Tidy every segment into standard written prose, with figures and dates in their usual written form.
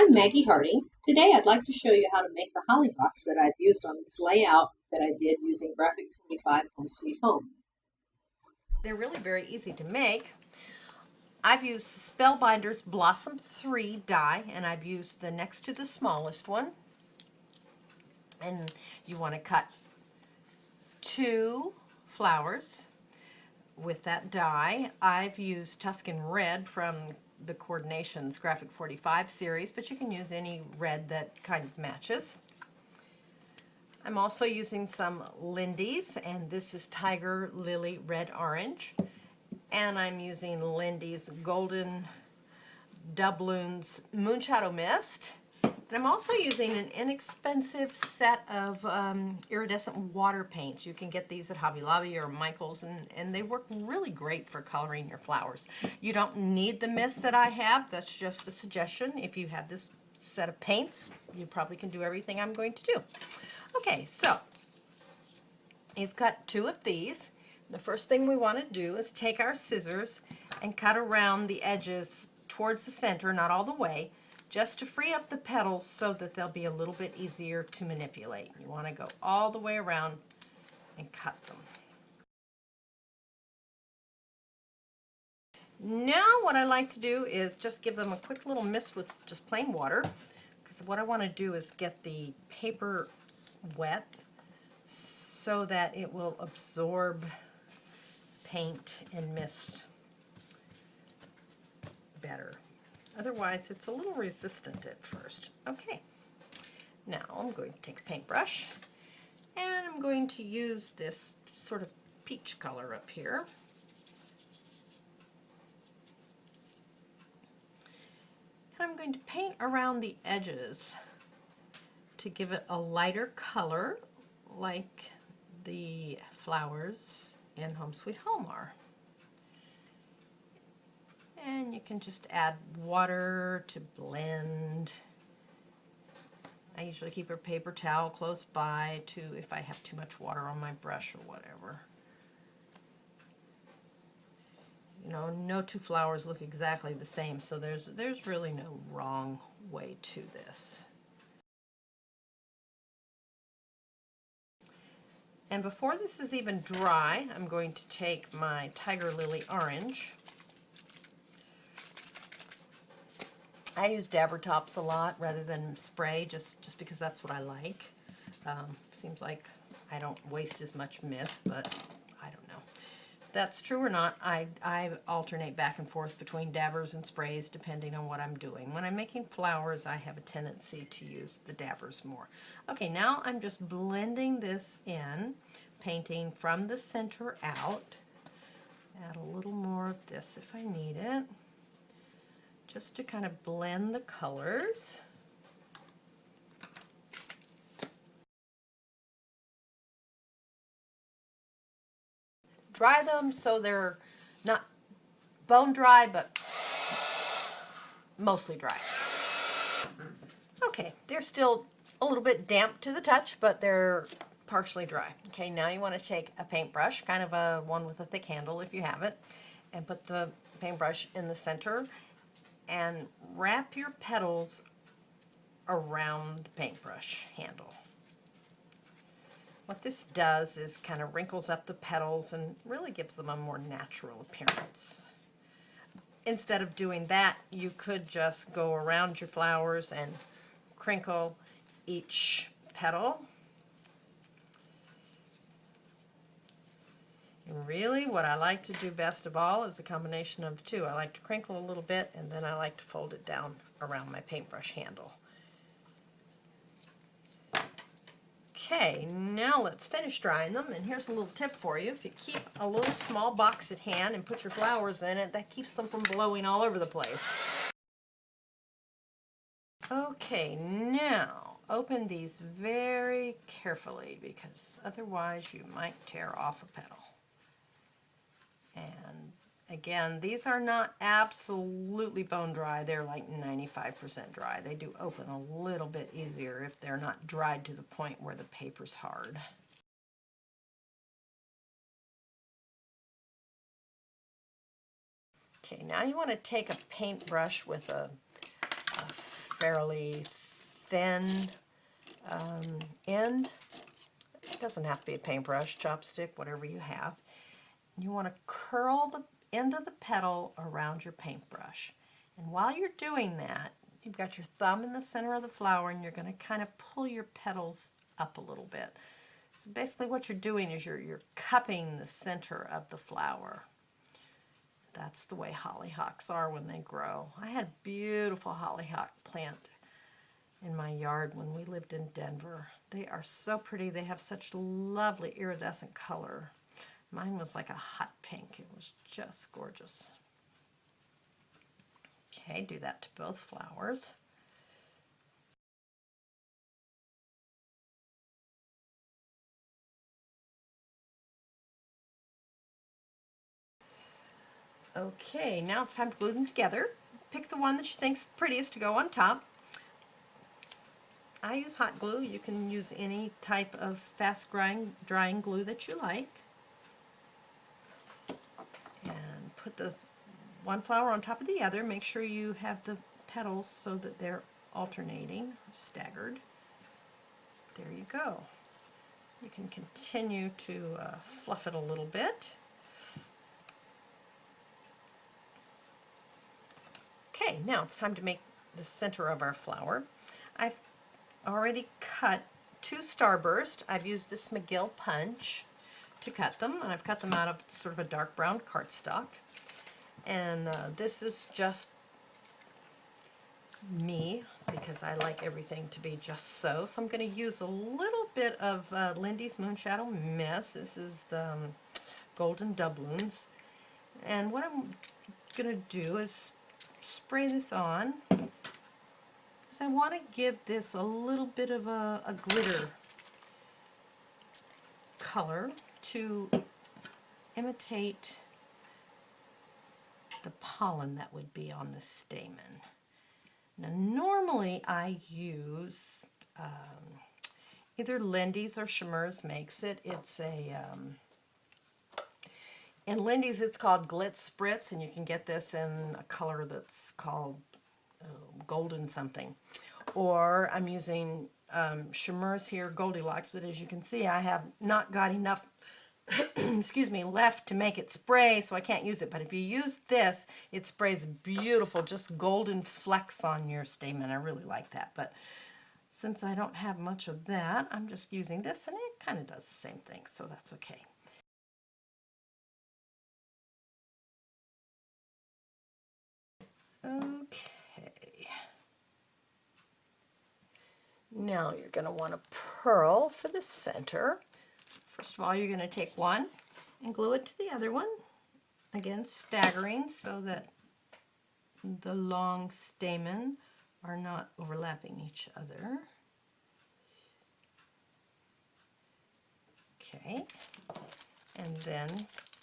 I'm Maggie Hardy. Today I'd like to show you how to make the hollyhocks that I've used on this layout that I did using Graphic 45 Home Sweet Home. They're really very easy to make. I've used Spellbinder's Blossom 3 die, and I've used the next to the smallest one. And you want to cut 2 flowers with that die. I've used Tuscan Red from the Coordinations Graphic 45 series, but you can use any red that kind of matches. I'm also using some Lindy's, and this is Tiger Lily Red Orange. And I'm using Lindy's Golden Doubloons Moonshadow Mist. And I'm also using an inexpensive set of iridescent water paints. You can get these at Hobby Lobby or Michael's, and they work really great for coloring your flowers. You don't need the mist that I have. That's just a suggestion. If you have this set of paints, you probably can do everything I'm going to do. Okay, so you've cut 2 of these. The first thing we want to do is take our scissors and cut around the edges towards the center, not all the way, just to free up the petals so that they'll be a little bit easier to manipulate. You want to go all the way around and cut them. Now what I like to do is just give them a quick little mist with just plain water, because what I want to do is get the paper wet so that it will absorb paint and mist better. Otherwise, it's a little resistant at first. Okay, now I'm going to take a paintbrush, and I'm going to use this sort of peach color up here. And I'm going to paint around the edges to give it a lighter color, like the flowers in Home Sweet Home are. And you can just add water to blend. I usually keep a paper towel close by to if I have too much water on my brush or whatever. You know, no 2 flowers look exactly the same, so there's really no wrong way to this. And before this is even dry, I'm going to take my Tiger Lily Orange. I use dabber tops a lot rather than spray, just because that's what I like. Seems like I don't waste as much mist, but I don't know. If that's true or not, I alternate back and forth between dabbers and sprays depending on what I'm doing. When I'm making flowers, I have a tendency to use the dabbers more. Okay, now I'm just blending this in, painting from the center out. Add a little more of this if I need it, just to kind of blend the colors. Dry them so they're not bone dry, but mostly dry. Okay, they're still a little bit damp to the touch, but they're partially dry. Okay, now you want to take a paintbrush, kind of a one with a thick handle if you have it, and put the paintbrush in the center and wrap your petals around the paintbrush handle. What this does is kind of wrinkles up the petals and really gives them a more natural appearance. Instead of doing that, you could just go around your flowers and crinkle each petal. And really, what I like to do best of all is a combination of the two. I like to crinkle a little bit, and then I like to fold it down around my paintbrush handle. Okay, now let's finish drying them, and here's a little tip for you. If you keep a little small box at hand and put your flowers in it, that keeps them from blowing all over the place. Okay, now open these very carefully, because otherwise you might tear off a petal. And again, these are not absolutely bone dry. They're like 95% dry. They do open a little bit easier if they're not dried to the point where the paper's hard. Okay, now you want to take a paintbrush with a fairly thin end. It doesn't have to be a paintbrush, chopstick, whatever you have. You want to curl the end of the petal around your paintbrush. And while you're doing that, you've got your thumb in the center of the flower, and you're going to kind of pull your petals up a little bit. So basically what you're doing is you're cupping the center of the flower. That's the way hollyhocks are when they grow. I had a beautiful hollyhock plant in my yard when we lived in Denver. They are so pretty. They have such lovely iridescent color. Mine was like a hot pink. It was just gorgeous. Okay, do that to both flowers. Okay, now it's time to glue them together. Pick the one that you think's prettiest to go on top. I use hot glue. You can use any type of fast drying glue that you like. And put the one flower on top of the other. Make sure you have the petals so that they're alternating, staggered. There you go. You can continue to fluff it a little bit. Okay, now it's time to make the center of our flower. I've already cut 2 starburst. I've used this McGill punch to cut them, and I've cut them out of sort of a dark brown cardstock. And this is just me, because I like everything to be just so. So I'm going to use a little bit of Lindy's Moonshadow Mist. This is golden doubloons. And what I'm going to do is spray this on, because I want to give this a little bit of a glitter color to imitate the pollen that would be on the stamen. Now normally I use either Lindy's or Shimmer's makes it. It's a in Lindy's it's called Glitz Spritz, and you can get this in a color that's called golden something. Or I'm using Shimmer's here, Goldilocks, but as you can see I have not got enough excuse me, left to make it spray, so I can't use it. But if you use this, it sprays beautiful, just golden flecks on your stamen. I really like that. But since I don't have much of that, I'm just using this, and it kind of does the same thing, so that's okay. Okay. Now you're going to want to pearl for the center. First of all, you're going to take one and glue it to the other one. Again, staggering so that the long stamen are not overlapping each other. Okay, and then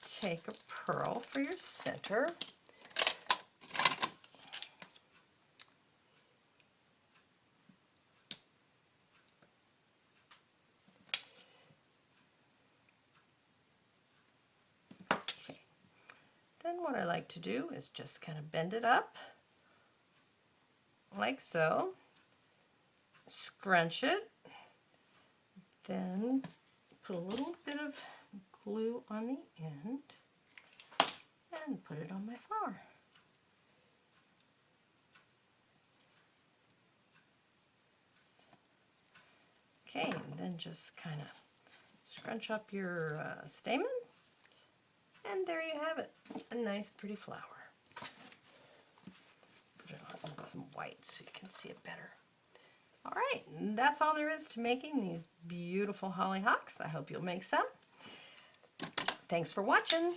take a pearl for your center. Then what I like to do is just kind of bend it up, like so, scrunch it, then put a little bit of glue on the end, and put it on my flower. Okay, and then just kind of scrunch up your stamen. And there you have it, a nice pretty flower. Put it on with some white so you can see it better. All right, that's all there is to making these beautiful hollyhocks. I hope you'll make some. Thanks for watching.